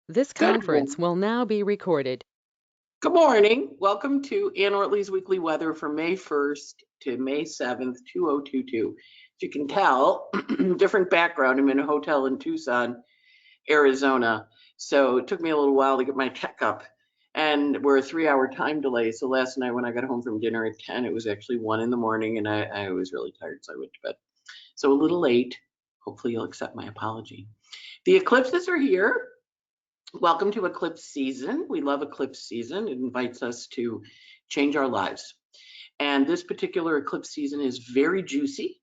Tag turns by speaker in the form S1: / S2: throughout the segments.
S1: This
S2: Good
S1: conference will now be recorded.
S2: Good morning. Welcome to Ann Ortelee's weekly weather for May 1st to May 7th, 2022. As you can tell, different background. I'm in a hotel in Tucson, Arizona. So it took me a little while to get my tech up. And we're a 3-hour time delay. So last night when I got home from dinner at 10, it was actually 1 in the morning and I was really tired, so I went to bed. So a little late. Hopefully you'll accept my apology. The eclipses are here. Welcome to eclipse season. We love eclipse season. It invites us to change our lives. And this particular eclipse season is very juicy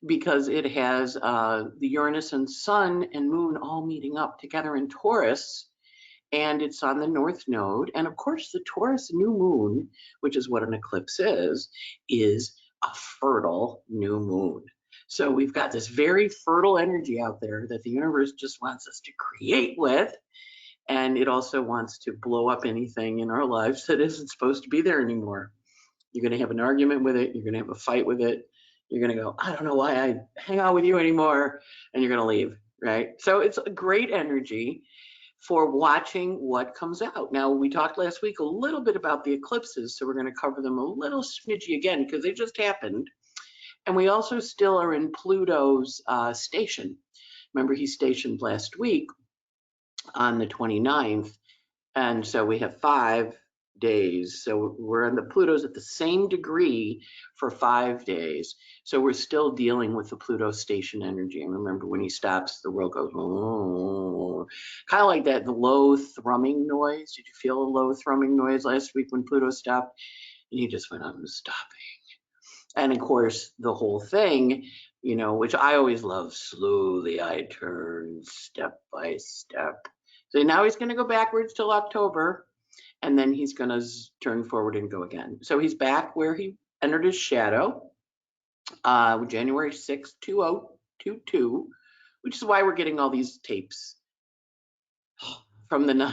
S2: because it has the Uranus and Sun and Moon all meeting up together in Taurus, and it's on the North Node. And of course, the Taurus new moon, which is what an eclipse is a fertile new moon. So we've got this very fertile energy out there that the universe just wants us to create with. And it also wants to blow up anything in our lives that isn't supposed to be there anymore. You're going to have an argument with it. You're going to have a fight with it. You're going to go, I don't know why I hang out with you anymore. And you're going to leave, right? So it's a great energy for watching what comes out. Now, we talked last week a little bit about the eclipses, so we're going to cover them a little smidgy again because they just happened. And we also still are in Pluto's station. Remember, he stationed last week on the 29th. And so we have 5 days. So we're in the Pluto's at the same degree for 5 days. So we're still dealing with the Pluto station energy. And remember, when he stops, the world goes, oh, kind of like that low thrumming noise. Did you feel a low thrumming noise last week when Pluto stopped? And he just went, I'm stopping. And of course, the whole thing, which I always love, slowly I turn step by step. So now he's going to go backwards till October, and then he's going to turn forward and go again. So he's back where he entered his shadow, January 6, 2022, which is why we're getting all these tapes from the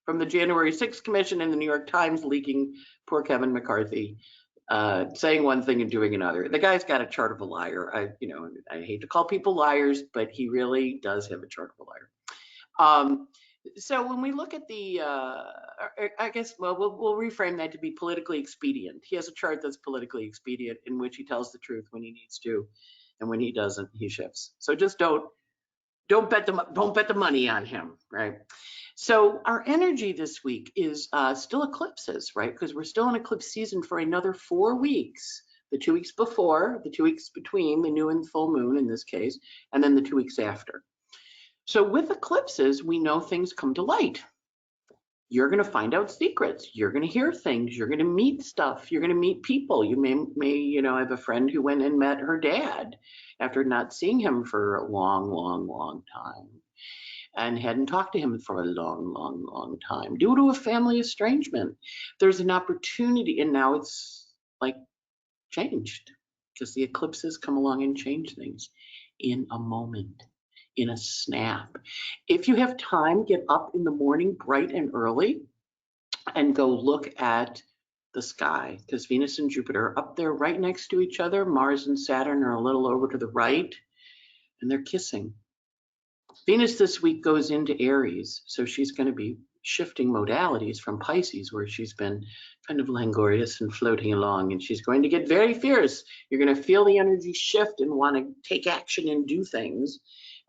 S2: from the January 6th Commission and the New York Times leaking poor Kevin McCarthy. Saying one thing and doing another. The guy's got a chart of a liar. I hate to call people liars, but he really does have a chart of a liar. So when we look at the, I guess, well, we'll reframe that to be politically expedient. He has a chart that's politically expedient in which he tells the truth when he needs to, and when he doesn't, he shifts. So just don't bet the money on him, right? So our energy this week is still eclipses, right? Because we're still in eclipse season for another 4 weeks. The 2 weeks before, the 2 weeks between the new and full moon in this case, and then the 2 weeks after. So with eclipses, we know things come to light. You're going to find out secrets. You're going to hear things. You're going to meet stuff. You're going to meet people. You may, I have a friend who went and met her dad after not seeing him for a long time, and hadn't talked to him for a long time due to a family estrangement. There's an opportunity, and now it's like changed because the eclipses come along and change things in a moment, in a snap. If you have time, get up in the morning bright and early and go look at the sky, because Venus and Jupiter are up there right next to each other. Mars and Saturn are a little over to the right, and they're kissing. Venus this week goes into Aries, so she's going to be shifting modalities from Pisces, where she's been kind of languorous and floating along, and she's going to get very fierce. You're going to feel the energy shift and want to take action and do things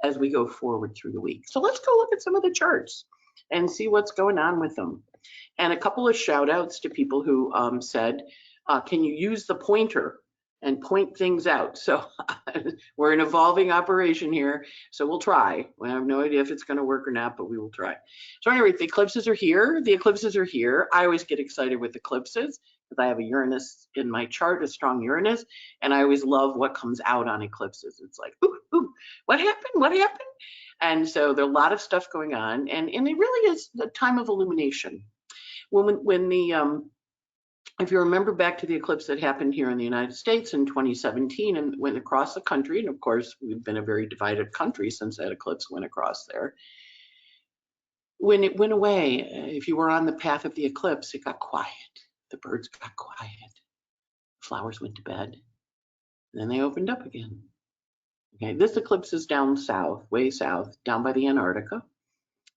S2: as we go forward through the week. So let's go look at some of the charts and see what's going on with them. And a couple of shout outs to people who said, can you use the pointer and point things out? So we're an evolving operation here, so we'll try. We have no idea if it's going to work or not, but we will try. So anyway, the eclipses are here. The eclipses are here. I always get excited with eclipses because I have a Uranus in my chart, a strong Uranus, and I always love what comes out on eclipses. It's like, ooh, what happened? What happened? And so there are a lot of stuff going on, and it really is the time of illumination. When the if you remember back to the eclipse that happened here in the United States in 2017 and went across the country, and of course we've been a very divided country since that eclipse went across there. When it went away, if you were on the path of the eclipse, it got quiet. The birds got quiet. Flowers went to bed. And then they opened up again. Okay, this eclipse is down south, way south, down by the Antarctica.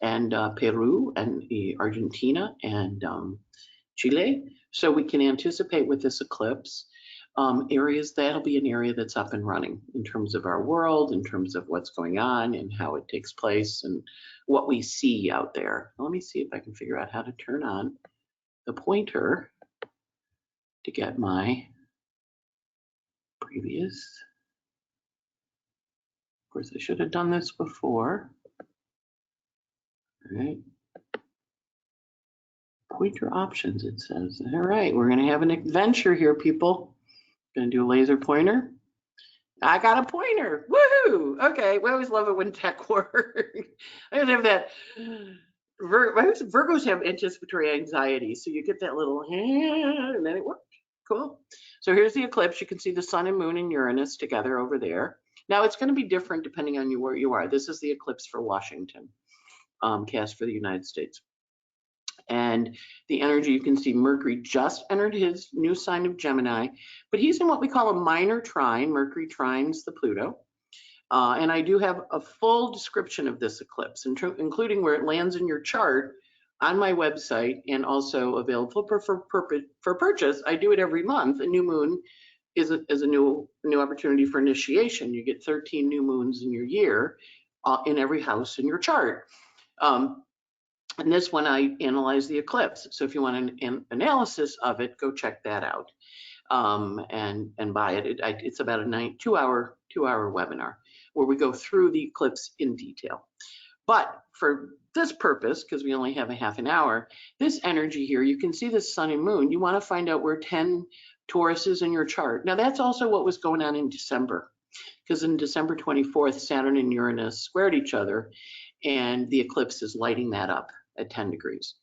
S2: and Peru and Argentina and Chile. So we can anticipate with this eclipse areas, that'll be an area that's up and running in terms of our world, in terms of what's going on and how it takes place and what we see out there. Let me see if I can figure out how to turn on the pointer to get my previous. Of course, I should have done this before. All right. Pointer options, it says. All right, we're gonna have an adventure here, people. Gonna do a laser pointer. I got a pointer. Woohoo! Okay, we always love it when tech works. I don't have that. Virgos have anticipatory anxiety, so you get that little and then it works. Cool. So here's the eclipse. You can see the sun and moon and Uranus together over there. Now it's going to be different depending on where you are. This is the eclipse for Washington, cast for the United States. And the energy, you can see Mercury just entered his new sign of Gemini, but he's in what we call a minor trine. Mercury trines the Pluto. And I do have a full description of this eclipse, including where it lands in your chart on my website and also available for purchase. I do it every month. A new moon is a new opportunity for initiation. You get 13 new moons in your year in every house in your chart. And this one, I analyze the eclipse. So if you want an analysis of it, go check that out and buy it. It's about a 2-hour webinar where we go through the eclipse in detail. But for this purpose, because we only have a half an hour, this energy here, you can see the sun and moon. You want to find out where 10 Taurus is in your chart. Now that's also what was going on in December, because in December 24th, Saturn and Uranus squared each other, and the eclipse is lighting that up at 10 degrees.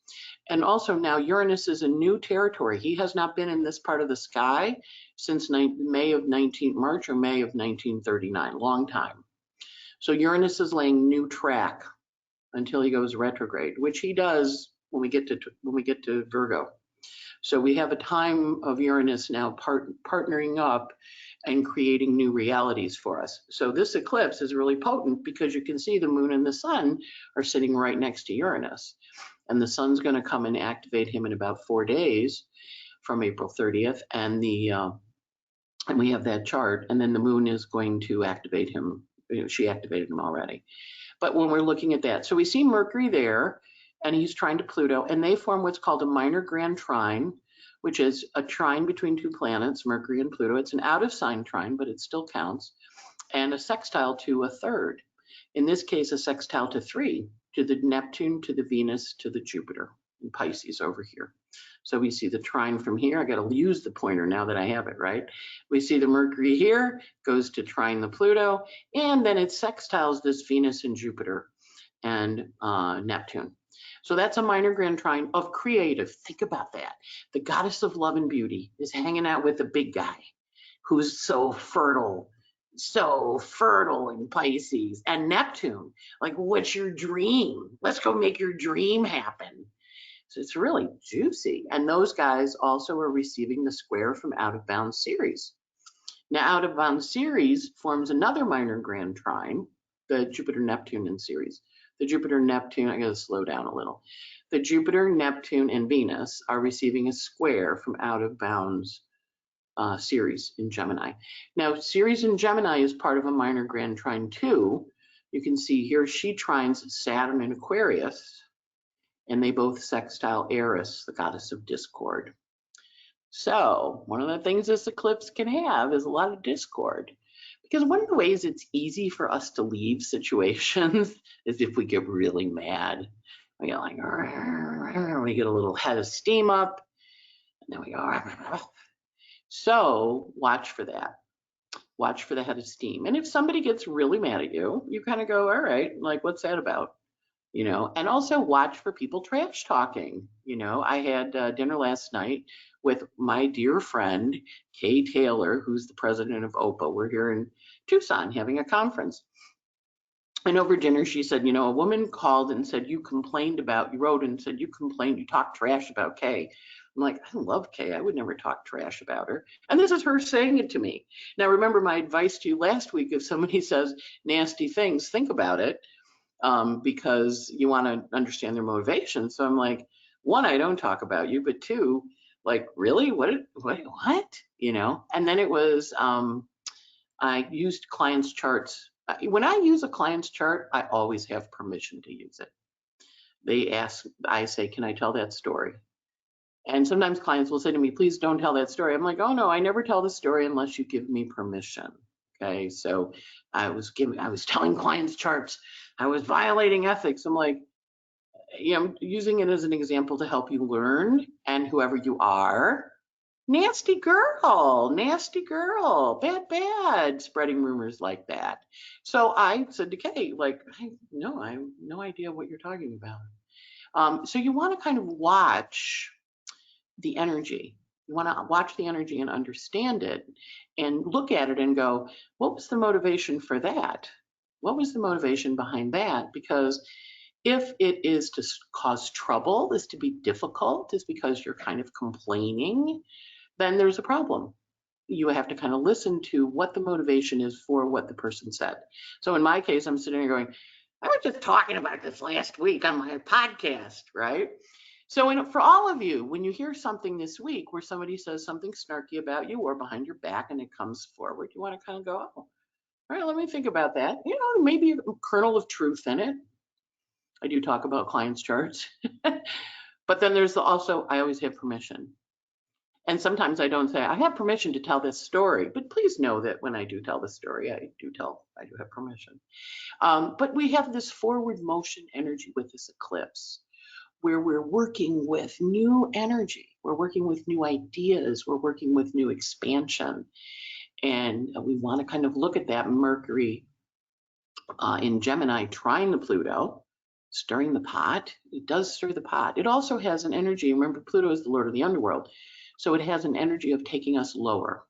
S2: And also now Uranus is in new territory. He has not been in this part of the sky since March or May of 1939, long time. So Uranus is laying new track until he goes retrograde, which he does when we get to Virgo. So we have a time of Uranus now partnering up and creating new realities for us. So this eclipse is really potent because you can see the moon and the sun are sitting right next to Uranus. And the sun's going to come and activate him in about 4 days from April 30th. And we have that chart. And then the moon is going to activate him. She activated him already. But when we're looking at that, so we see Mercury there, and he's trine to Pluto, and they form what's called a minor grand trine, which is a trine between two planets, Mercury and Pluto. It's an out of sign trine, but it still counts, and a sextile to a third. In this case, a sextile to 3, to the Neptune, to the Venus, to the Jupiter, and Pisces over here. So we see the trine from here. I got to use the pointer now that I have it, right? We see the Mercury here, goes to trine the Pluto, and then it sextiles this Venus and Jupiter and Neptune. So that's a minor grand trine of creative. Think about that. The goddess of love and beauty is hanging out with the big guy who's so fertile in Pisces. And Neptune, like, what's your dream? Let's go make your dream happen. So it's really juicy. And those guys also are receiving the square from out of bound Ceres. Now, out of bound Ceres forms another minor grand trine, the Jupiter, Neptune, and Ceres. The Jupiter, Neptune, I gotta slow down a little. The Jupiter, Neptune, and Venus are receiving a square from out of bounds Ceres in Gemini. Now, Ceres in Gemini is part of a minor grand trine too. You can see here she trines Saturn in Aquarius, and they both sextile Aries, the goddess of discord. So one of the things this eclipse can have is a lot of discord. Because one of the ways it's easy for us to leave situations is if we get really mad. We get like, we get a little head of steam up, and then we go. So watch for that. Watch for the head of steam. And if somebody gets really mad at you, you kind of go, all right, like, what's that about? You know, and also watch for people trash talking. You know, I had dinner last night with my dear friend, Kay Taylor, who's the president of OPA. We're here in Tucson having a conference. And over dinner, she said, you know, a woman called and said, you wrote and said, you talked trash about Kay. I'm like, I love Kay. I would never talk trash about her. And this is her saying it to me. Now, remember my advice to you last week, if somebody says nasty things, think about it. because you want to understand their motivation. So I'm like, one, I don't talk about you, but two, like, really, what? You know? And then it was, I used clients' charts. When I use a client's chart, I always have permission to use it. They ask, I say, can I tell that story? And sometimes clients will say to me, please don't tell that story. I'm like, oh no, I never tell the story unless you give me permission. Okay, so I was telling clients charts. I was violating ethics. I'm like, you know, using it as an example to help you learn, and whoever you are, nasty girl, bad, spreading rumors like that. So I said to Kay, like, I have no idea what you're talking about. So you want to kind of watch the energy. You want to watch the energy and understand it and look at it and go, what was the motivation for that? What was the motivation behind that? Because if it is to cause trouble, is to be difficult, is because you're kind of complaining, then there's a problem. You have to kind of listen to what the motivation is for what the person said. So in my case, I'm sitting here going, I was just talking about this last week on my podcast, right? So for all of you, when you hear something this week where somebody says something snarky about you or behind your back and it comes forward, you want to kind of go, oh, all right, let me think about that. You know, maybe a kernel of truth in it. I do talk about clients' charts. But then there's also, I always have permission. And sometimes I don't say, I have permission to tell this story, but please know that when I do tell the story, I do have permission. But we have this forward motion energy with this eclipse, where we're working with new energy. We're working with new ideas. We're working with new expansion. And we want to kind of look at that Mercury in Gemini trine the Pluto, stirring the pot. It does stir the pot. It also has an energy. Remember, Pluto is the lord of the underworld. So it has an energy of taking us lower,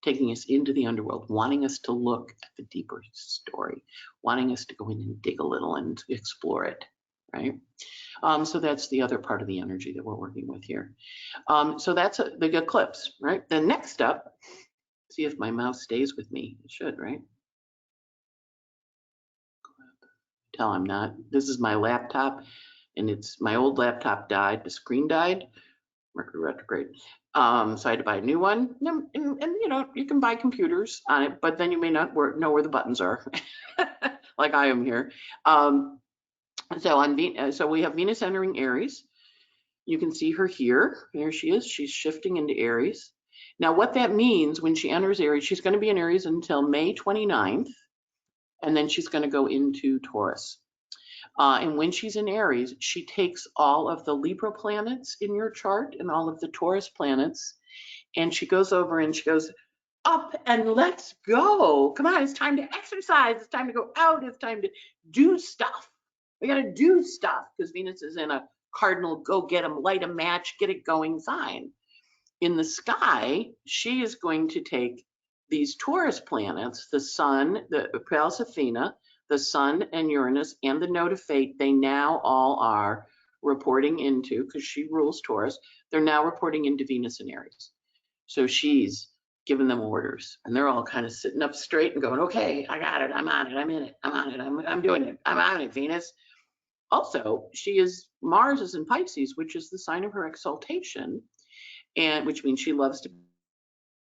S2: taking us into the underworld, wanting us to look at the deeper story, wanting us to go in and dig a little and explore it, right? So that's the other part of the energy that we're working with here. So that's the eclipse, right? Then next up, see if my mouse stays with me. It should, right? Tell I'm not. This is my laptop, and it's my old laptop died. The screen died. Mercury retrograde. So I had to buy a new one. And you know, you can buy computers on it, but then you may not know where the buttons are, like I am here. So we have Venus entering Aries. You can see her here. There she is. She's shifting into Aries. Now, what that means when she enters Aries, she's going to be in Aries until May 29th, and then she's going to go into Taurus. And when she's in Aries, she takes all of the Libra planets in your chart and all of the Taurus planets, and she goes over and she goes, up and let's go. Come on, it's time to exercise. It's time to go out. It's time to do stuff. We got to do stuff because Venus is in a cardinal, go get them, light a match, get it going sign. In the sky, she is going to take these Taurus planets, the sun, the Pallas Athena, the sun and Uranus, and the node of fate. They now all are reporting into, because she rules Taurus, they're now reporting into Venus and Aries. So she's giving them orders, and they're all kind of sitting up straight and going, okay, I got it, I'm on it, I'm in it, I'm on it, I'm doing it, I'm on it, Venus. Also, Mars is in Pisces, which is the sign of her exaltation, and which means she loves to,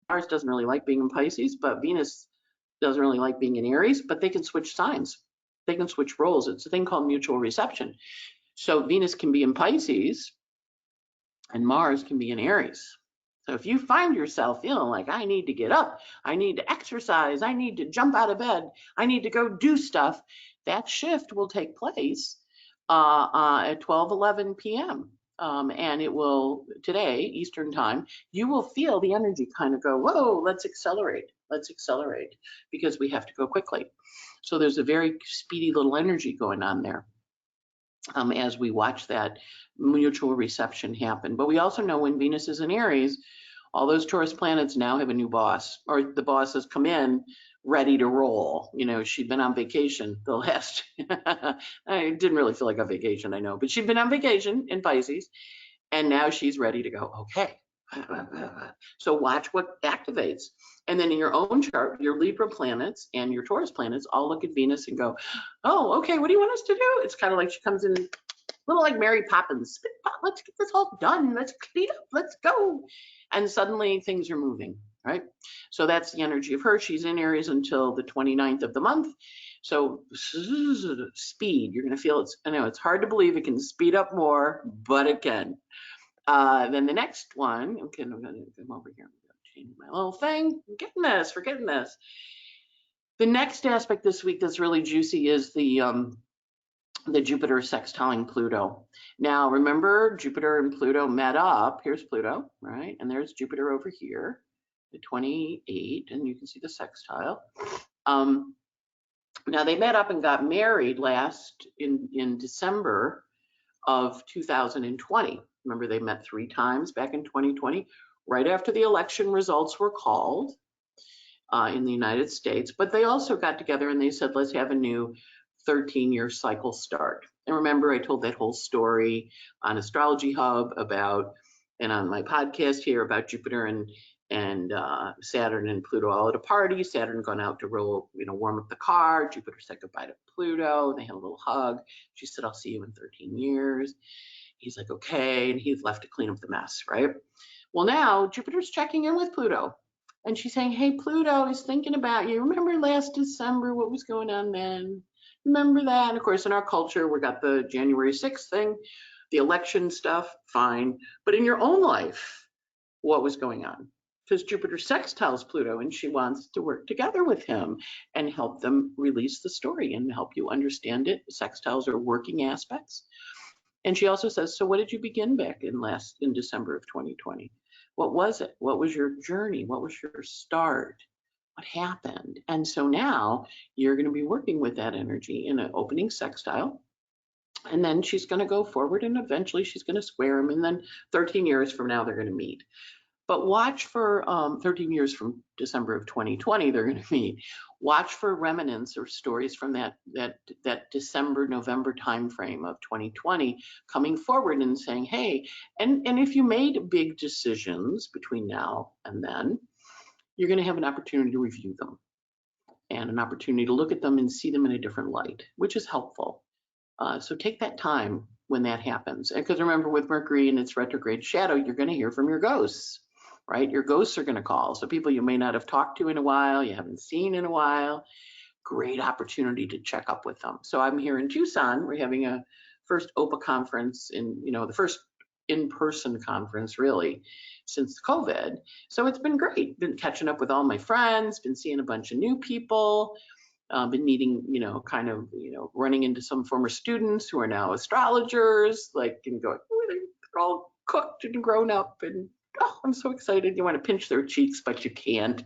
S2: Mars doesn't really like being in Pisces, but Venus doesn't really like being in Aries, but they can switch signs. They can switch roles. It's a thing called mutual reception. So Venus can be in Pisces and Mars can be in Aries. So if you find yourself feeling like I need to get up, I need to exercise, I need to jump out of bed, I need to go do stuff, that shift will take place at 12:11 p.m. And it will, today, Eastern time, you will feel the energy kind of go, whoa, let's accelerate, because we have to go quickly. So there's a very speedy little energy going on there as we watch that mutual reception happen. But we also know when Venus is in Aries, all those Taurus planets now have a new boss, or the boss has come in ready to roll. You know, she'd been on vacation the last, I didn't really feel like a vacation, I know, but she'd been on vacation in Pisces, and now she's ready to go, okay, So watch what activates. And then in your own chart, your Libra planets and your Taurus planets all look at Venus and go, oh, okay, what do you want us to do? It's kind of like she comes in, a little like Mary Poppins. Let's get this all done. Let's clean up. Let's go. And suddenly things are moving, right? So that's the energy of her. She's in Aries until the 29th of the month. So speed, you're going to feel it's, I know it's hard to believe it can speed up more, but it can. Then the next one, okay, I'm going to come over here. I'm going to change my little thing. I'm getting this, we're getting this. The next aspect this week that's really juicy is the Jupiter sextiling Pluto. Now, remember, Jupiter and Pluto met up. Here's Pluto, right? And there's Jupiter over here, the 28, and you can see the sextile. Now, they met up and got married last in December of 2020. Remember, they met 3 times back in 2020, right after the election results were called in the United States. But they also got together and they said, let's have a new 13-year cycle start. And remember, I told that whole story on Astrology Hub about, and on my podcast here about Jupiter and Saturn and Pluto all at a party. Saturn gone out to warm up the car. Jupiter said goodbye to Pluto. They had a little hug. She said, I'll see you in 13 years. He's like, okay. And he's left to clean up the mess, right? Well, now Jupiter's checking in with Pluto. And she's saying, hey, Pluto is thinking about you. Remember last December, what was going on then? Remember that? And of course, in our culture, we got the January 6th thing, the election stuff, fine. But in your own life, what was going on? Because Jupiter sextiles Pluto and she wants to work together with him and help them release the story and help you understand it. Sextiles are working aspects. And she also says, so what did you begin back in December of 2020? What was it? What was your journey? What was your start? What happened? And so now you're going to be working with that energy in an opening sextile. And then she's going to go forward and eventually she's going to square him. And then 13 years from now, they're going to meet. But watch for 13 years from December of 2020, they're going to meet. Watch for remnants or stories from that December, November timeframe of 2020 coming forward and saying, hey, and if you made big decisions between now and then, you're going to have an opportunity to review them and an opportunity to look at them and see them in a different light, which is helpful. So take that time when that happens. And because remember, with Mercury and its retrograde shadow, you're going to hear from your ghosts. Right? Your ghosts are going to call. So people you may not have talked to in a while, you haven't seen in a while, great opportunity to check up with them. So I'm here in Tucson. We're having a first OPA conference the first in-person conference really since COVID. So it's been great. Been catching up with all my friends, been seeing a bunch of new people, been meeting, running into some former students who are now astrologers, and going, oh, they're all cooked and grown up and oh, I'm so excited. You want to pinch their cheeks, but you can't.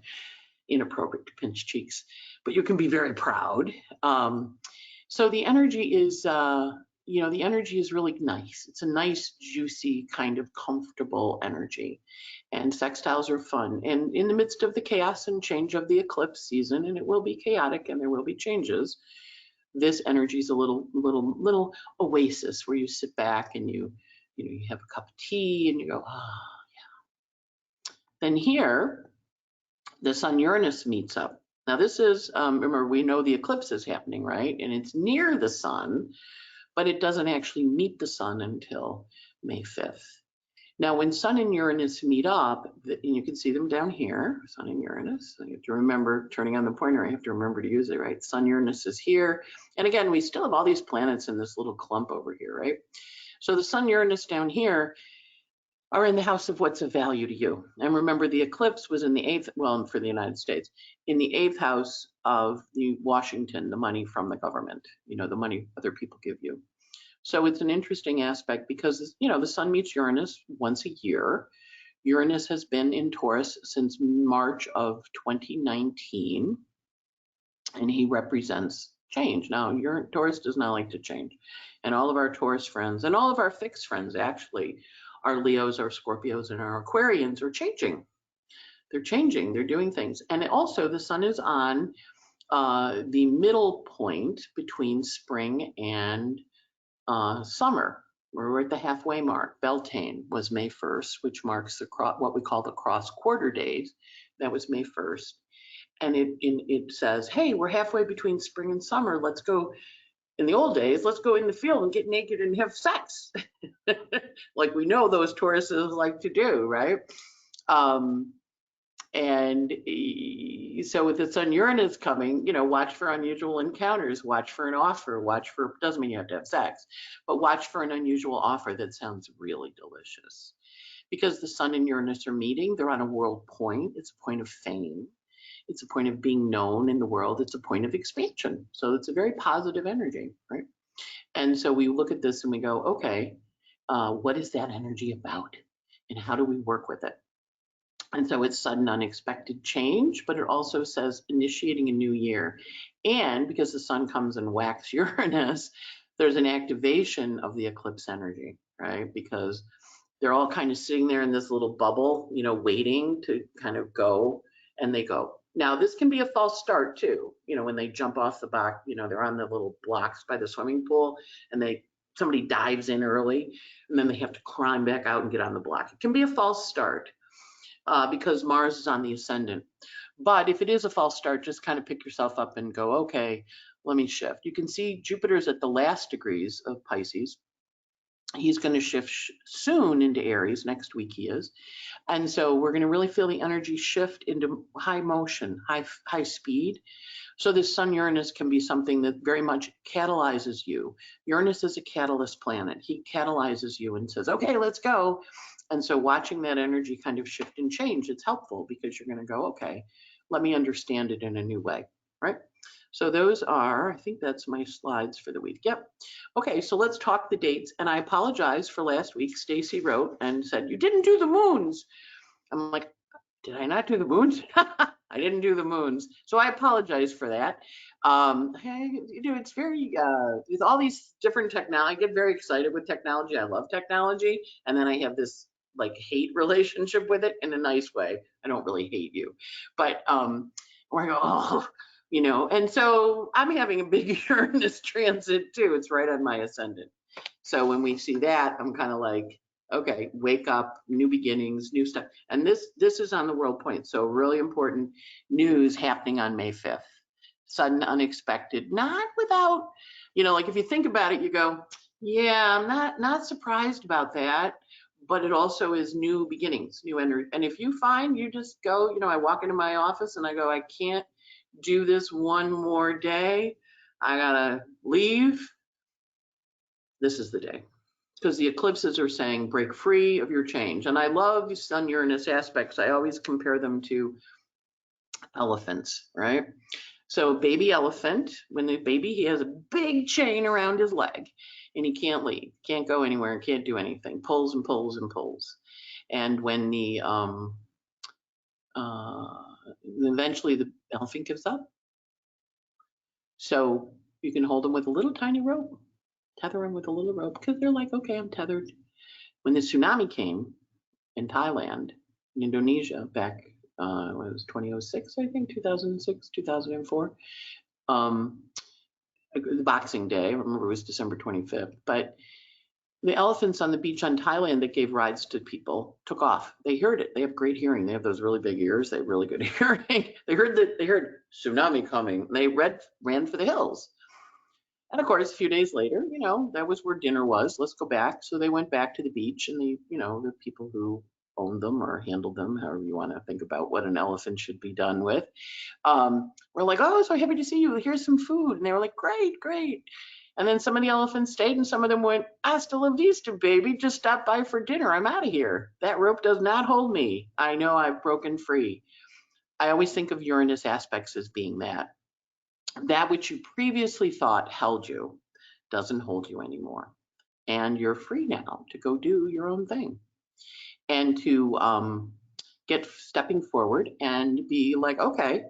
S2: Inappropriate to pinch cheeks, but you can be very proud. So the energy is, the energy is really nice. It's a nice, juicy, kind of comfortable energy. And sextiles are fun. And in the midst of the chaos and change of the eclipse season, and it will be chaotic and there will be changes, this energy is a little oasis where you sit back and you have a cup of tea and you go, ah. Then here, the Sun-Uranus meets up. Now this is, remember, we know the eclipse is happening, right? And it's near the sun, but it doesn't actually meet the sun until May 5th. Now, when Sun and Uranus meet up, and you can see them down here, Sun and Uranus. I have to remember, turning on the pointer, I have to remember to use it, right? Sun, Uranus is here. And again, we still have all these planets in this little clump over here, right? So the Sun, Uranus down here are in the house of what's of value to you. And remember, the eclipse was in the 8th, well, for the United States, in the 8th house of the Washington, the money from the government, the money other people give you. So it's an interesting aspect because, the sun meets Uranus once a year. Uranus has been in Taurus since March of 2019, and he represents change. Now, Taurus does not like to change. And all of our Taurus friends, and all of our fixed friends, actually, our Leos, our Scorpios, and our Aquarians are changing. They're changing, they're doing things. And also the sun is on the middle point between spring and summer. We're at the halfway mark. Beltane was May 1st, which marks the what we call the cross quarter days. That was May 1st. And it says, hey, we're halfway between spring and summer. Let's go. In the old days, let's go in the field and get naked and have sex. Like we know those Tauruses like to do, right? And so with the Sun Uranus coming, watch for unusual encounters, watch for an offer, doesn't mean you have to have sex, but watch for an unusual offer that sounds really delicious. Because the Sun and Uranus are meeting, they're on a world point. It's a point of fame. It's a point of being known in the world. It's a point of expansion. So it's a very positive energy, right? And so we look at this and we go, okay, what is that energy about? And how do we work with it? And so it's sudden, unexpected change, but it also says initiating a new year. And because the Sun comes and whacks Uranus, there's an activation of the eclipse energy, right? Because they're all kind of sitting there in this little bubble, waiting to kind of go, and they go. Now, this can be a false start too. When they jump off the box, they're on the little blocks by the swimming pool, and somebody dives in early, and then they have to climb back out and get on the block. It can be a false start because Mars is on the ascendant. But if it is a false start, just kind of pick yourself up and go, okay, let me shift. You can see Jupiter's at the last degrees of Pisces. He's going to shift soon into Aries. Next week he is. And so we're going to really feel the energy shift into high motion, high speed. So this Sun Uranus can be something that very much catalyzes you. Uranus is a catalyst planet. He catalyzes you and says, okay, let's go. And so watching that energy kind of shift and change, it's helpful because you're going to go, okay, let me understand it in a new way, right? So those are, I think that's my slides for the week. Yep. Okay, so let's talk the dates. And I apologize for last week. Stacy wrote and said, you didn't do the moons. I'm like, did I not do the moons? I didn't do the moons. So I apologize for that. It's very, with all these different technology, I get very excited with technology. I love technology. And then I have this like hate relationship with it in a nice way. I don't really hate you, but where I go, oh, and so I'm having a big Uranus transit too. It's right on my ascendant. So when we see that, I'm kind of like, okay, wake up, new beginnings, new stuff. And this is on the world point. So really important news happening on May 5th. Sudden, unexpected, not without, like if you think about it, you go, yeah, I'm not surprised about that. But it also is new beginnings, new energy. And if you find, you just go, I walk into my office and I go, I can't do this one more day. I gotta leave. This is the day. Because the eclipses are saying break free of your change. And I love Sun Uranus aspects. I always compare them to elephants, right? So baby elephant, when the baby, he has a big chain around his leg and he can't leave, can't go anywhere, can't do anything, pulls and pulls and pulls. And when the, eventually the elephant gives up. So you can hold them with a little tiny rope, tether them with a little rope, because they're like, okay, I'm tethered. When the tsunami came in Thailand, in Indonesia, back, it was 2006, I think, 2006, 2004, the Boxing Day, I remember it was December 25th, but the elephants on the beach on Thailand that gave rides to people took off. They heard it. They have great hearing. They have those really big ears. They have really good hearing. They heard tsunami coming. They ran for the hills. And of course, a few days later, that was where dinner was. Let's go back. So they went back to the beach, and the people who owned them or handled them, however you want to think about what an elephant should be done with, were like, oh, so happy to see you. Here's some food. And they were like, great, great. And then some of the elephants stayed, and some of them went, hasta la vista, baby. Just stop by for dinner. I'm out of here. That rope does not hold me. I know I've broken free. I always think of Uranus aspects as being that. That which you previously thought held you doesn't hold you anymore. And you're free now to go do your own thing. And to get stepping forward and be like, okay,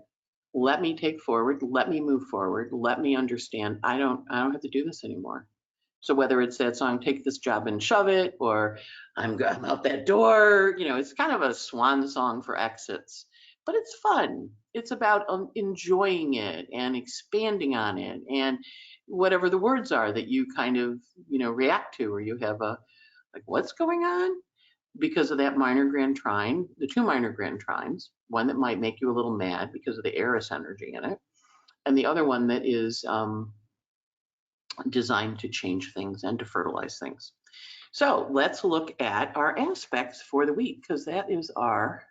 S2: let me take forward, let me move forward, let me understand I don't have to do this anymore. So whether it's that song, Take This Job and Shove It, or I'm out that door, it's kind of a swan song for exits. but it's fun. It's about enjoying it and expanding on it, and whatever the words are that you kind of, react to, or you have a, like, what's going on? Because of that minor grand trine, the two minor grand trines, one that might make you a little mad because of the Aries energy in it, and the other one that is designed to change things and to fertilize things. So let's look at our aspects for the week, because that is our,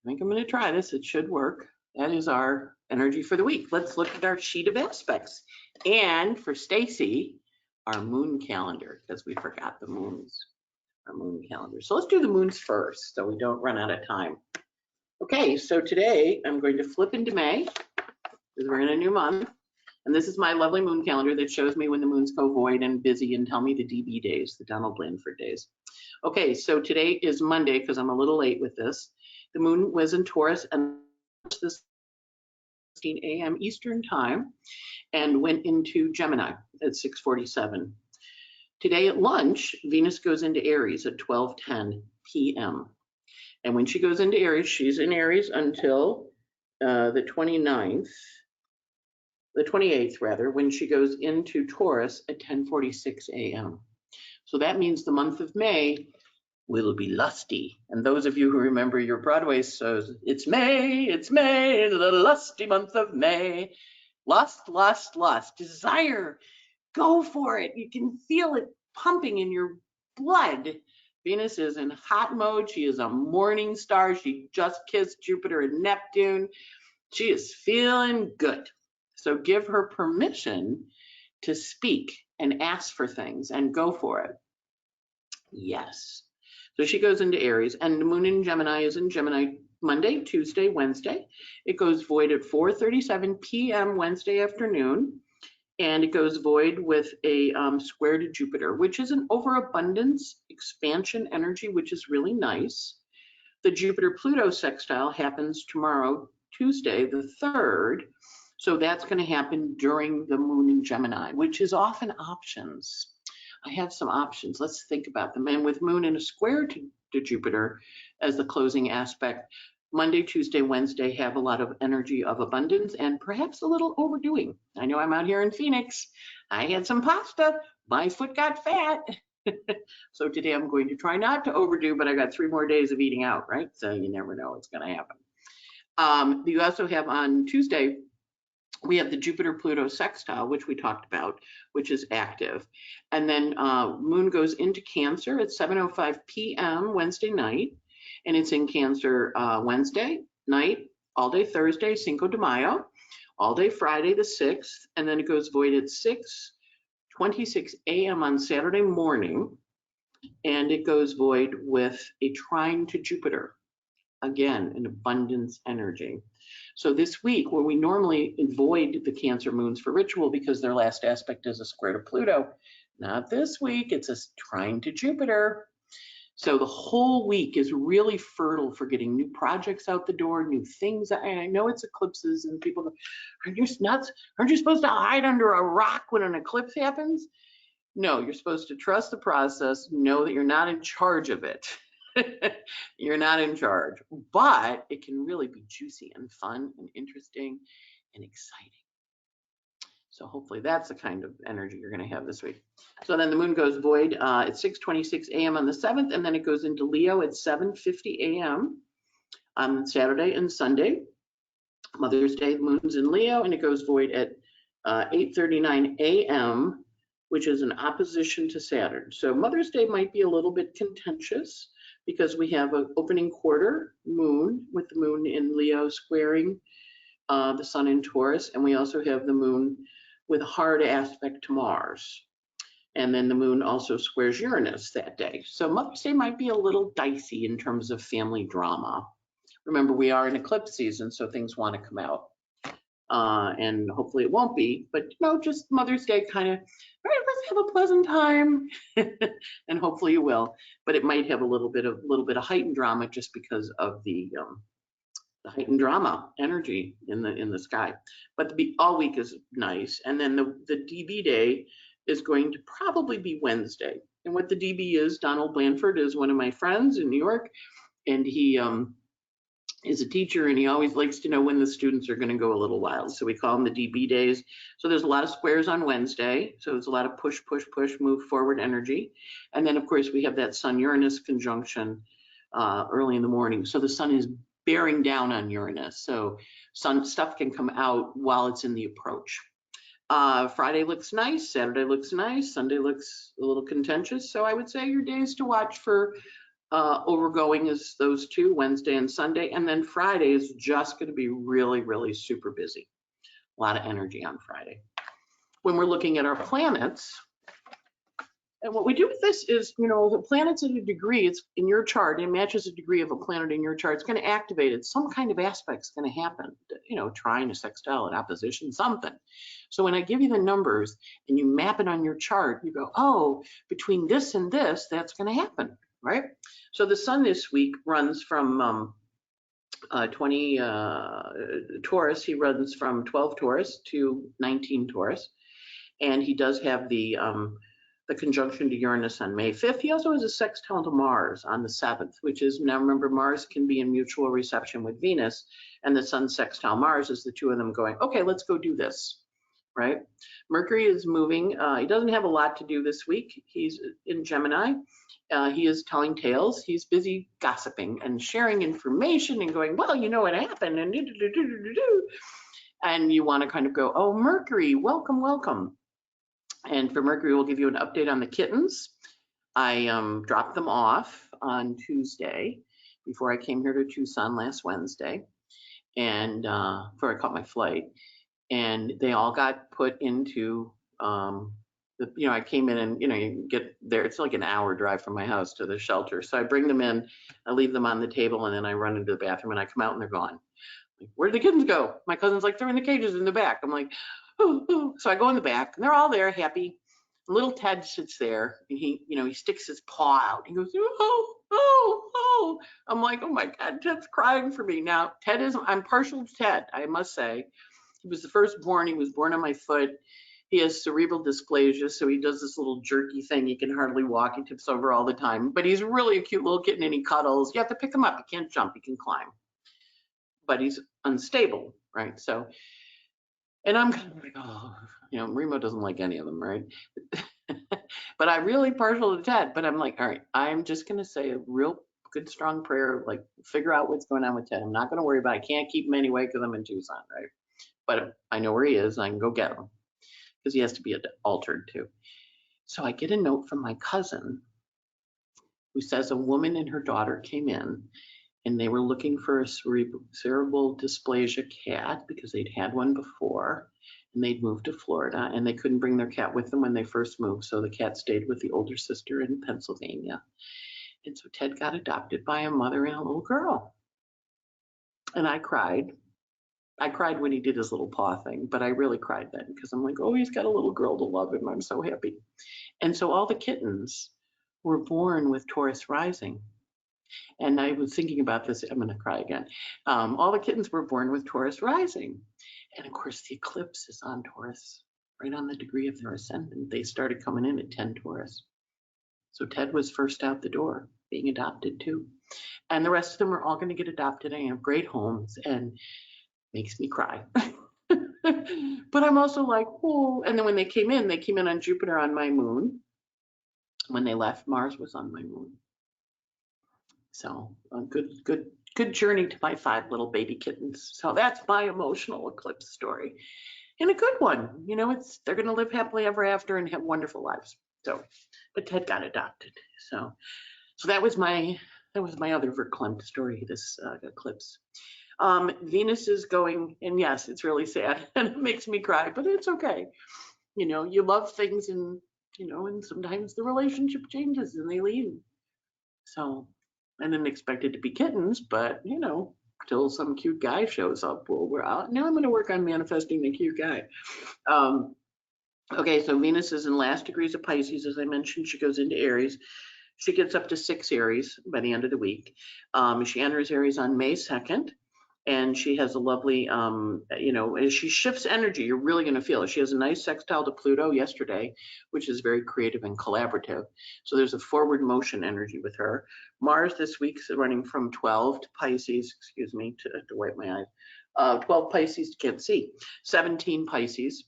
S2: I think I'm going to try this. It should work. That is our energy for the week. Let's look at our sheet of aspects. And for Stacy, our moon calendar, because we forgot the moons, our moon calendar. So let's do the moons first so we don't run out of time. Okay, so today I'm going to flip into May, because we're in a new month. And this is my lovely moon calendar that shows me when the moons go void and busy and tell me the DB days, the Donald Blandford days. Okay, so today is Monday, because I'm a little late with this. The moon was in Taurus and this 16 a.m. Eastern time and went into Gemini at 6:47. Today at lunch, Venus goes into Aries at 12:10 p.m. And when she goes into Aries, she's in Aries until the 28th rather, when she goes into Taurus at 10:46 a.m. So that means the month of May will be lusty. And those of you who remember your Broadway shows, it's May, the lusty month of May. Lust, lust, lust, desire, go for it. You can feel it pumping in your blood. Venus is in hot mode. She is a morning star. She just kissed Jupiter and Neptune. She is feeling good. So give her permission to speak and ask for things and go for it. Yes. So she goes into Aries, and the moon in Gemini is in Gemini Monday, Tuesday, Wednesday. It goes void at 4:37 p.m. Wednesday afternoon, and it goes void with a square to Jupiter, which is an overabundance expansion energy, which is really nice. The Jupiter-Pluto sextile happens tomorrow, Tuesday, the 3rd. So that's going to happen during the moon in Gemini, which is often options. I have some options. Let's think about them. And with moon in a square to Jupiter as the closing aspect, Monday, Tuesday, Wednesday have a lot of energy of abundance and perhaps a little overdoing. I know I'm out here in Phoenix. I had some pasta. My foot got fat. So today I'm going to try not to overdo, but I got 3 more days of eating out, right? So you never know what's going to happen. You also have on Tuesday, we have the Jupiter-Pluto sextile, which we talked about, which is active. And then moon goes into Cancer at 7:05 p.m. Wednesday night. And it's in Cancer Wednesday night, all day Thursday, Cinco de Mayo, all day Friday the 6th. And then it goes void at 6:26 a.m. on Saturday morning. And it goes void with a trine to Jupiter. Again, an abundance energy. So this week, where we normally avoid the Cancer moons for ritual because their last aspect is a square to Pluto, not this week, it's a trine to Jupiter. So the whole week is really fertile for getting new projects out the door, new things. And I know it's eclipses and people go, are you nuts? Aren't you supposed to hide under a rock when an eclipse happens? No, you're supposed to trust the process, know that you're not in charge of it. You're not in charge, but it can really be juicy and fun and interesting and exciting. So hopefully that's the kind of energy you're going to have this week. So then the moon goes void at 6:26 a.m. on the 7th, and then it goes into Leo at 7:50 a.m. on Saturday and Sunday. Mother's Day, the moon's in Leo, and it goes void at 8:39 a.m., which is an opposition to Saturn. So Mother's Day might be a little bit contentious because we have an opening quarter moon with the moon in Leo squaring the sun in Taurus, and we also have the moon with a hard aspect to Mars. And then the moon also squares Uranus that day. So Mother's Day might be a little dicey in terms of family drama. Remember, we are in eclipse season, so things want to come out. And hopefully it won't be, but just Mother's Day kind of, all right, let's have a pleasant time. And hopefully you will, but it might have a little bit of heightened drama just because of the heightened drama energy in the sky. But all week is nice. And then the DB day is going to probably be Wednesday. And what the DB is, Donald Blandford is one of my friends in New York, and he is a teacher, and he always likes to know when the students are going to go a little wild. So we call them the DB days. So there's a lot of squares on Wednesday. So there's a lot of push, push, push, move forward energy. And then, of course, we have that Sun-Uranus conjunction early in the morning. So the sun is bearing down on Uranus. So sun stuff can come out while it's in the approach. Friday looks nice. Saturday looks nice. Sunday looks a little contentious. So I would say your days to watch for overgoing is those two, Wednesday and Sunday. And then Friday is just going to be really, really super busy. A lot of energy on Friday. When we're looking at our planets, and what we do with this is, you know, the planets at a degree, it's in your chart, it matches a degree of a planet in your chart, it's going to activate it. Some kind of aspect's going to happen, you know, trine, a sextile, an opposition, something. So when I give you the numbers and you map it on your chart, you go, oh, between this and this, that's going to happen, right? So the sun this week runs from 20 Taurus, he runs from 12 Taurus to 19 Taurus. And he does have the conjunction to Uranus on May 5th. He also has a sextile to Mars on the 7th, which is, now remember, Mars can be in mutual reception with Venus, and the sun sextile Mars is the two of them going, okay, let's go do this, right? Mercury is moving. He doesn't have a lot to do this week. He's in Gemini. He is telling tales. He's busy gossiping and sharing information and going, well, you know what happened, and and you want to kind of go, oh, Mercury, welcome, welcome. And for Mercury, we'll give you an update on the kittens. I dropped them off on Tuesday before I came here to Tucson last Wednesday, and before I caught my flight. And they all got put into, I came in and, you get there, it's like an hour drive from my house to the shelter. So I bring them in, I leave them on the table, and then I run into the bathroom and I come out and they're gone. Like, where did the kittens go? My cousin's like, they're in the cages in the back. I'm like, ooh, ooh. So I go in the back and they're all there happy. Little Ted sits there and he sticks his paw out. He goes, oh, oh, oh. I'm like, oh my God, Ted's crying for me. Now, I'm partial to Ted, I must say. He was the firstborn. He was born on my foot. He has cerebral dysplasia, so he does this little jerky thing. He can hardly walk. He tips over all the time. But he's really a cute little kitten and he cuddles. You have to pick him up. He can't jump. He can climb. But he's unstable, right? So, and I'm kind of like, oh, Remo doesn't like any of them, right? But I'm really partial to Ted. But I'm like, all right, I'm just going to say a real good, strong prayer, like figure out what's going on with Ted. I'm not going to worry about it. I can't keep him anyway because I'm in Tucson, right? But I know where he is and I can go get him because he has to be altered too. So I get a note from my cousin who says a woman and her daughter came in and they were looking for a cerebral dysplasia cat because they'd had one before and they'd moved to Florida and they couldn't bring their cat with them when they first moved. So the cat stayed with the older sister in Pennsylvania. And so Ted got adopted by a mother and a little girl. And I cried. I cried when he did his little paw thing, but I really cried then because I'm like, oh, he's got a little girl to love him. I'm so happy. And so all the kittens were born with Taurus rising. And I was thinking about this. I'm going to cry again. All the kittens were born with Taurus rising. And of course, the eclipse is on Taurus, right on the degree of their ascendant. They started coming in at 10 Taurus. So Ted was first out the door, being adopted too. And the rest of them are all going to get adopted and have great homes. And makes me cry. But I'm also like, oh. And then when they came in on Jupiter on my moon. When they left, Mars was on my moon. So a good journey to my 5 little baby kittens. So that's my emotional eclipse story. And a good one. They're going to live happily ever after and have wonderful lives. So, but Ted got adopted. So that was my other verklempt story, this eclipse. Venus is going, and yes, it's really sad and it makes me cry, but it's okay. You love things and sometimes the relationship changes and they leave. So I didn't expect it to be kittens, but till some cute guy shows up, well, we're out. Now I'm going to work on manifesting the cute guy. Okay, so Venus is in last degrees of Pisces, as I mentioned. She goes into Aries. She gets up to 6 Aries by the end of the week. She enters Aries on May 2nd. And she has a lovely, you know, as she shifts energy, you're really going to feel it. She has a nice sextile to Pluto yesterday, which is very creative and collaborative. So there's a forward motion energy with her. Mars this week's running from 12 to Pisces, excuse me, to wipe my eyes. 12 Pisces, can't see, 17 Pisces.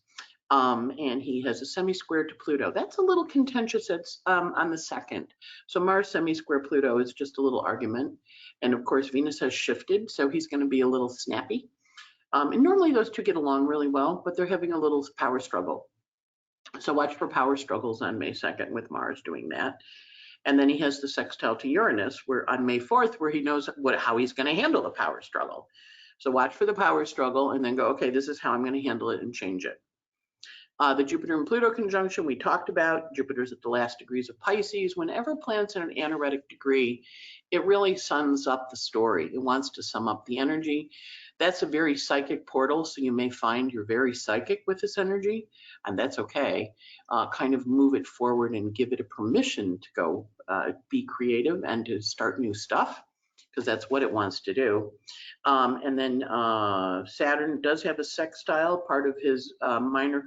S2: And he has a semi-square to Pluto. That's a little contentious. It's on the 2nd. So Mars semi-square Pluto is just a little argument. And of course, Venus has shifted, so he's going to be a little snappy. And normally those two get along really well, but they're having a little power struggle. So watch for power struggles on May 2nd with Mars doing that. And then he has the sextile to Uranus, where on May 4th, where he knows how he's going to handle the power struggle. So watch for the power struggle and then go, okay, this is how I'm going to handle it and change it. The Jupiter and Pluto conjunction we talked about. Jupiter's at the last degrees of Pisces. Whenever planets in an anaretic degree, it really sums up the story. It wants to sum up the energy. That's a very psychic portal, so you may find you're very psychic with this energy, and that's okay. Kind of move it forward and give it a permission to go be creative and to start new stuff, because that's what it wants to do. And then Saturn does have a sextile, part of his minor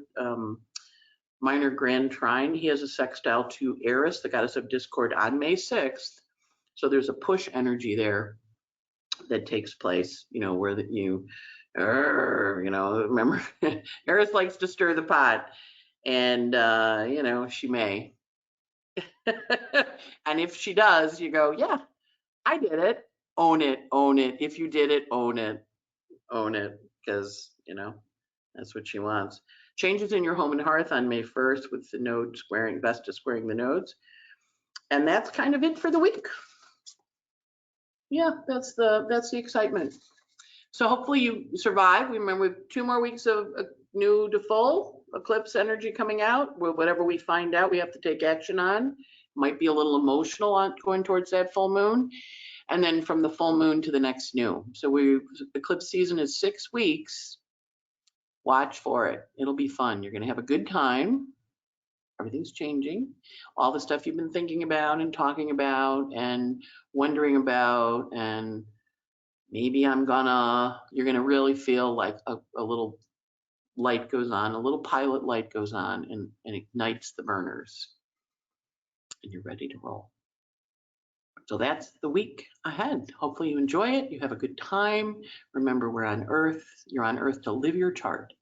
S2: grand trine. He has a sextile to Aries, the goddess of discord, on May 6th. So there's a push energy there that takes place, you know, where you know, remember, Aries likes to stir the pot, and you know, she may. And if she does, you go, yeah, I did it. Own it, own it. If you did it, own it, because, you know, that's what she wants. Changes in your home and hearth on May 1st with the node squaring, Vesta squaring the nodes. And that's kind of it for the week. Yeah, that's the excitement. So hopefully you survive. Remember, we have 2 more weeks of new to full eclipse energy coming out. Whatever we find out, we have to take action on. Might be a little emotional on going towards that full moon. And then from the full moon to the next new. So eclipse season is 6 weeks. Watch for it. It'll be fun. You're going to have a good time. Everything's changing. All the stuff you've been thinking about and talking about and wondering about, and maybe you're going to really feel like a little light goes on, a little pilot light goes on and ignites the burners. And you're ready to roll. So that's the week ahead. Hopefully you enjoy it. You have a good time. Remember, we're on Earth. You're on Earth to live your chart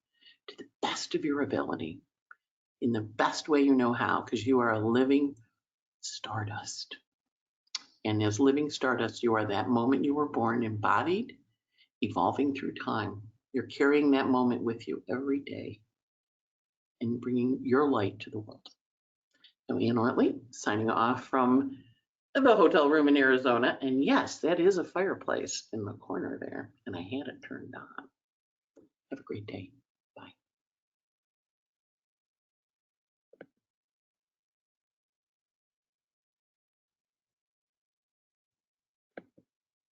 S2: to the best of your ability, in the best way you know how, because you are a living stardust. And as living stardust, you are that moment you were born, embodied, evolving through time. You're carrying that moment with you every day and bringing your light to the world. So Ann Ortelee, signing off from the hotel room in Arizona. And yes, that is a fireplace in the corner there. And I had it turned on. Have a great day.